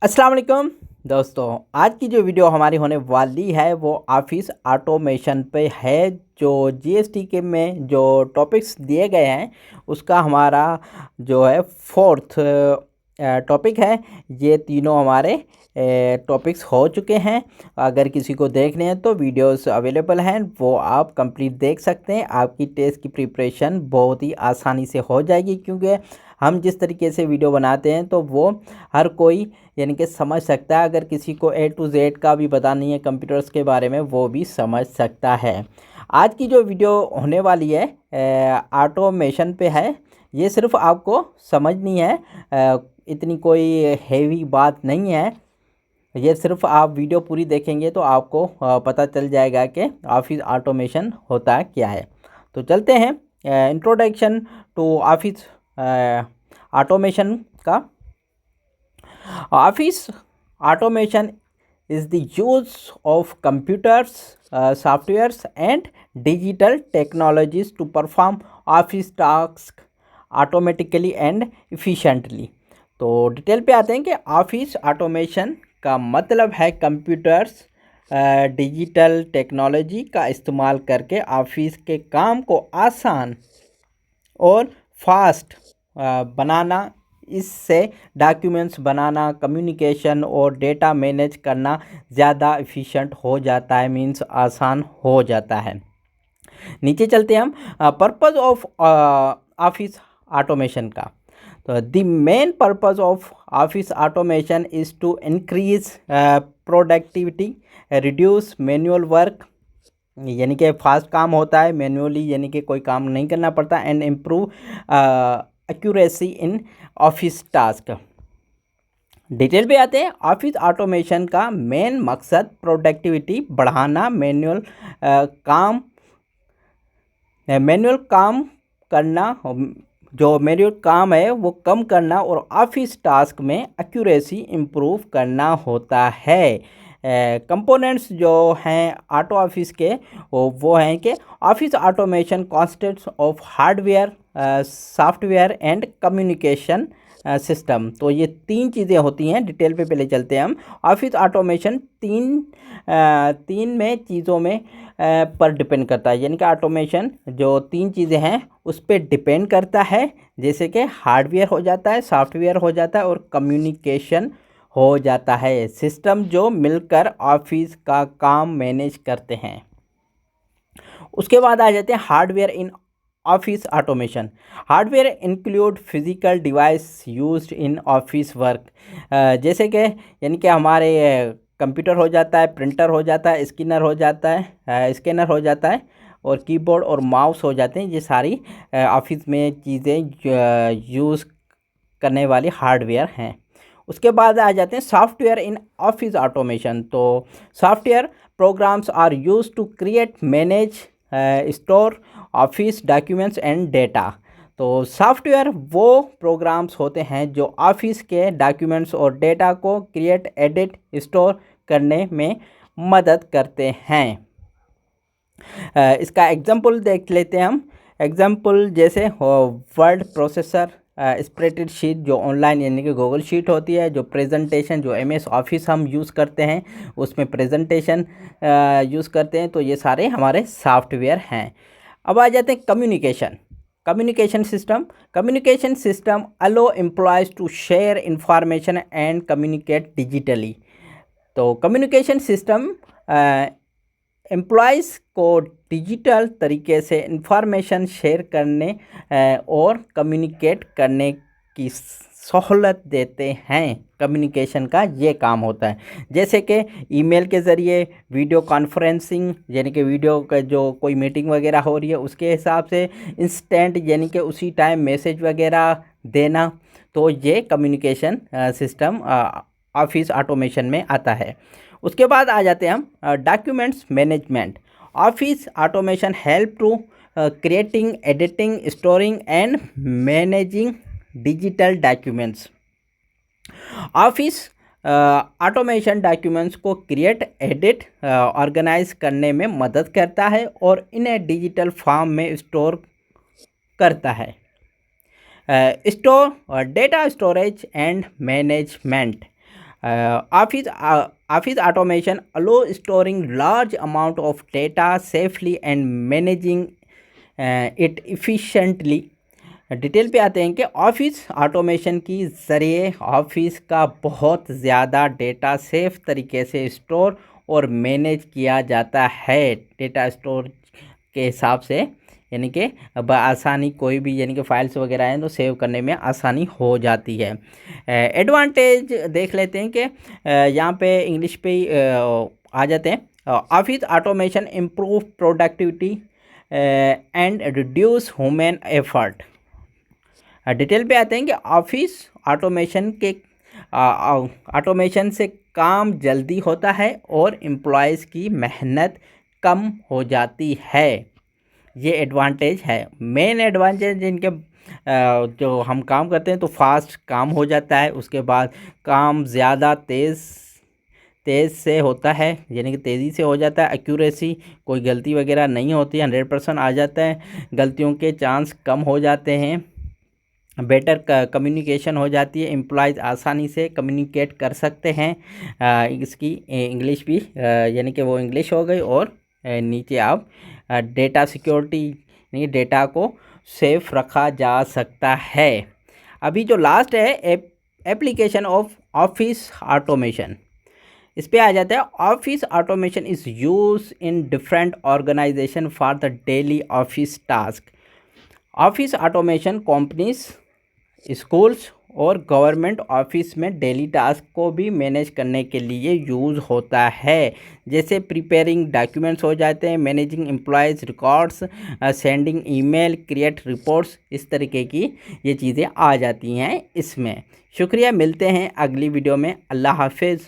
अस्सलाम वालेकुम दोस्तों। आज की जो वीडियो हमारी होने वाली है वो ऑफिस ऑटोमेशन पे है। जो जीएसटी के में जो टॉपिक्स दिए गए हैं उसका हमारा जो है फोर्थ टॉपिक है। ये तीनों हमारे टॉपिक्स हो चुके हैं। अगर किसी को देखने हैं तो वीडियोस अवेलेबल हैं, वो आप कंप्लीट देख सकते हैं। आपकी टेस्ट की प्रिपरेशन बहुत ही आसानी से हो जाएगी, क्योंकि हम जिस तरीके से वीडियो बनाते हैं तो वो हर कोई यानी कि समझ सकता है। अगर किसी को A to Z का भी पता नहीं है कंप्यूटर्स के बारे में, वो भी समझ सकता है। आज की जो वीडियो होने वाली है ऑटोमेशन पे है। ये सिर्फ आपको समझनी है, इतनी कोई हेवी बात नहीं है। ये सिर्फ आप वीडियो पूरी देखेंगे तो आपको पता चल जाएगा कि ऑफिस ऑटोमेशन होता क्या है। तो चलते हैं इंट्रोडक्शन टू ऑफिस ऑटोमेशन का। Office automation is the use of computers, softwares and digital technologies to perform office tasks automatically and efficiently। तो डिटेल पे आते हैं कि ऑफिस ऑटोमेशन का मतलब है कंप्यूटर्स, डिजिटल टेक्नोलॉजी का इस्तेमाल करके ऑफिस के काम को आसान और फास्ट बनाना। इससे डॉक्यूमेंट्स बनाना, कम्युनिकेशन और डेटा मैनेज करना ज़्यादा एफिशिएंट हो जाता है, मींस आसान हो जाता है। नीचे चलते हैं हम पर्पस ऑफ ऑफिस ऑटोमेशन का। तो the main purpose of office automation is to increase productivity, reduce manual work, यानी कि फास्ट काम होता है मैन्युअली, यानी कि कोई काम नहीं करना पड़ता, and improve accuracy in office task. Detail पे आते हैं। ऑफिस ऑटोमेशन का मेन मकसद प्रोडक्टिविटी बढ़ाना, मैनुअल काम करना, जो मैनुअल काम है वो कम करना और ऑफिस टास्क में एक्यूरेसी इम्प्रूव करना होता है। कंपोनेंट्स जो हैं ऑटो ऑफिस के वो हैं कि office automation consists of hardware, software and communication system. तो ये तीन चीज़ें होती हैं। डिटेल पे पहले चलते हैं हम। ऑफिस ऑटोमेशन तीन में चीज़ों में पर डिपेंड करता है, यानी कि ऑटोमेशन जो तीन चीज़ें हैं उस पर डिपेंड करता है। जैसे कि हार्डवेयर हो जाता है, सॉफ्टवेयर हो जाता है और कम्युनिकेशन हो जाता है, सिस्टम जो मिलकर ऑफिस का काम मैनेज करते हैं। उसके बाद आ जाते हैं hardware in office automation. Hardware include physical device used in office work, जैसे कि यानी कि हमारे कंप्यूटर हो जाता है, प्रिंटर हो जाता है, स्कैनर हो जाता है और कीबोर्ड और माउस हो जाते हैं। ये सारी ऑफिस में चीज़ें यूज़ करने वाली हार्डवेयर हैं। उसके बाद आ जाते हैं सॉफ्टवेयर इन ऑफिस ऑटोमेशन। तो software programs are use to create, manage, store office documents and data. तो सॉफ्टवेयर वो प्रोग्राम्स होते हैं जो ऑफिस के डॉक्यूमेंट्स और डेटा को क्रिएट, एडिट, स्टोर करने में मदद करते हैं। इसका एग्जांपल देख लेते हैं हम। एग्जांपल जैसे वर्ड प्रोसेसर, स्प्रेडशीट शीट जो ऑनलाइन यानी कि गूगल शीट होती है, जो प्रेजेंटेशन जो एमएस ऑफिस हम यूज़ करते हैं उसमें प्रेजेंटेशन यूज़ करते हैं। तो ये सारे हमारे सॉफ्टवेयर हैं। अब आ जाते हैं communication system allow employees to share information and communicate digitally. तो कम्युनिकेशन सिस्टम एम्प्लॉयज़ को डिजिटल तरीके से इंफॉर्मेशन शेयर करने और कम्युनिकेट करने की सहूलत देते हैं। कम्युनिकेशन का ये काम होता है, जैसे कि ईमेल के ज़रिए, वीडियो कॉन्फ्रेंसिंग यानी कि वीडियो का जो कोई मीटिंग वगैरह हो रही है उसके हिसाब से इंस्टेंट यानी कि उसी टाइम मैसेज वगैरह देना। तो ये कम्युनिकेशन सिस्टम ऑफिस ऑटोमेशन में आता है। उसके बाद आ जाते हैं हम documents management. Office automation help to creating, editing, storing and managing digital documents. Office automation documents को क्रिएट, एडिट, ऑर्गेनाइज करने में मदद करता है और इन्हें डिजिटल फॉर्म में स्टोर करता है। Data storage and management. Office automation allow storing large amount of data safely and managing it efficiently. Detail पे आते हैं कि ऑफिस ऑटोमेशन की ज़रिए ऑफिस का बहुत ज़्यादा डेटा सेफ तरीके से स्टोर और मैनेज किया जाता है। डेटा स्टोर के हिसाब से यानी कि अब आसानी कोई भी यानी कि फाइल्स वगैरह हैं तो सेव करने में आसानी हो जाती है। एडवांटेज देख लेते हैं कि यहाँ पे इंग्लिश पे ही आ जाते हैं। Office automation improve productivity and reduce human effort. Detail पे आते हैं कि ऑफिस ऑटोमेशन से काम जल्दी होता है और एम्प्लॉयज़ की मेहनत कम हो जाती है। ये एडवांटेज है। मेन एडवांटेज इनके जो हम काम करते हैं तो फास्ट काम हो जाता है, उसके बाद काम ज़्यादा तेज़ से होता है यानी कि तेज़ी से हो जाता है। एक्यूरेसी कोई गलती वगैरह नहीं होती, 100% आ जाता है, गलतियों के चांस कम हो जाते हैं। बेटर कम्युनिकेशन हो जाती है, एम्प्लॉयज़ आसानी से कम्युनिकेट कर सकते हैं। इसकी इंग्लिश भी यानी कि वो इंग्लिश हो गई। और नीचे आप डेटा सिक्योरिटी यानी डेटा को सेफ रखा जा सकता है। अभी जो लास्ट है एप्लीकेशन ऑफ ऑफिस ऑटोमेशन, इस पे आ जाता है। Office automation is use in different organization for the daily office task. Office automation companies, schools और गवर्नमेंट ऑफिस में डेली टास्क को भी मैनेज करने के लिए यूज़ होता है। जैसे प्रिपेयरिंग डॉक्यूमेंट्स हो जाते हैं, managing employees records, sending email, create reports, इस तरीके की ये चीज़ें आ जाती हैं इसमें। शुक्रिया, मिलते हैं अगली वीडियो में। अल्लाह हाफिज़।